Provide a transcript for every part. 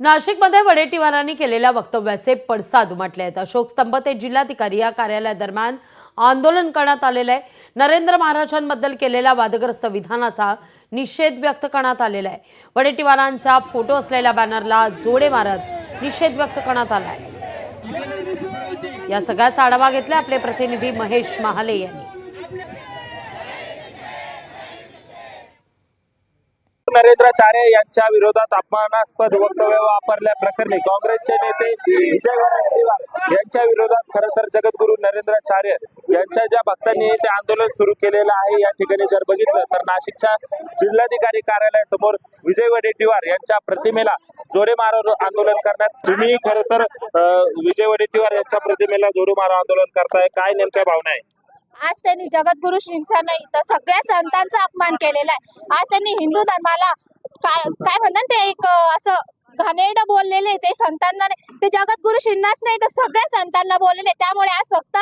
नाशिकमध्ये वडेट्टीवारांनी केलेल्या वक्तव्याचे पडसाद उमटले आहेत। अशोक स्तंभ ते जिल्हाधिकारी या कार्यालयादरम्यान आंदोलन करण्यात आलेले आहे। नरेंद्र महाराजांबद्दल केलेल्या वादग्रस्त विधानाचा निषेध व्यक्त करण्यात आलेला आहे। वडेट्टीवारांचा फोटो असलेल्या बॅनरला जोडे मारत निषेध व्यक्त करण्यात आला आहे। या सगळ्याचा आढावा घेतला आपले प्रतिनिधी महेश महाले यांनी। नरेंद्राचार्य यांच्या विरोधात अपमानास्पद वक्तव्य वापरल्या प्रकरणी काँग्रेसचे नेते विजय वडेट्टीवार यांच्या विरोधात खरं तर जगद्गुरू नरेंद्राचार्य यांच्या ज्या भक्तांनी ते आंदोलन सुरू केलेलं आहे, या ठिकाणी जर बघितलं तर नाशिकच्या जिल्हाधिकारी कार्यालयासमोर विजय वडेट्टीवार यांच्या प्रतिमेला जोडे मारो आंदोलन करण्यात तुम्ही खरं तर विजय वडेट्टीवार यांच्या प्रतिमेला जोडे मारो आंदोलन करताय, काय नेमक्या भावना आहे? आज त्यांनी जगद्गुरु श्रींचा नाही तर सगळ्या संतांचा अपमान केलेला आहे। आज त्यांनी हिंदू धर्माला काय म्हणतात ते एक असं घाणेरडं बोललेले, ते संतांना नाही, ते जगद्गुरु श्रींनाच नाही तर सगळ्या संतांना बोललेले। त्यामुळे आज फक्त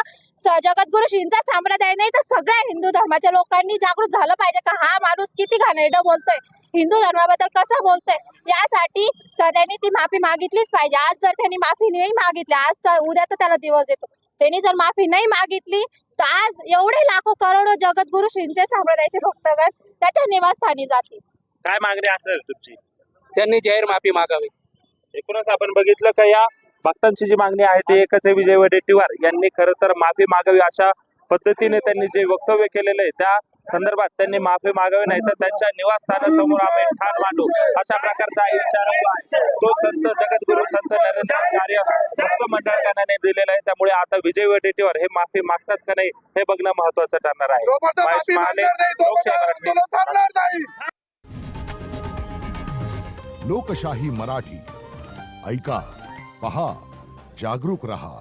जगद्गुरु श्रींचा संप्रदाय नाही तर सगळ्या हिंदू धर्माच्या लोकांनी जागृत झालं पाहिजे का हा माणूस किती घाणेरडं बोलतोय, हिंदू धर्माबद्दल कसं बोलतोय। यासाठी त्यांनी ती माफी मागितलीच पाहिजे। आज जर त्यांनी माफी नाही मागितली, आज उद्याचा त्याला दिवस येतो, त्यांनी जर माफी नाही मागितली तर आज एवढे लाखो करोडो जगद्गुरु श्रींचे संप्रदायाचे भक्तगण त्याच्या निवासस्थानी जातील। काय मागणी असेल तुमची? त्यांनी जाहीर माफी मागावी। एकूणच आपण बघितलं का या भक्तांची जी मागणी आहे ते एकच आहे, विजय वडेट्टीवार यांनी खरं तर माफी मागावी अशा पद्धतीने त्यांनी जे वक्तव्य केलेलं आहे त्या संदर्भात त्यांनी माफी मागावी, नाही तर त्यांच्या निवासस्थानासमोर आम्ही ठाण मांडू अशा प्रकारचा इशारा तो संत जगद्गुरू संत नरेंद्राचार्य भक्त मंडळाने दिलेला आहे। त्यामुळे आता विजय वडेट्टीवार हे माफी मागतात का नाही हे बघणं महत्वाचं ठरणार आहे। महेश महाले, लोकशाही मराठी। लोकशाही मराठी ऐका, पहा, जागरूक रहा।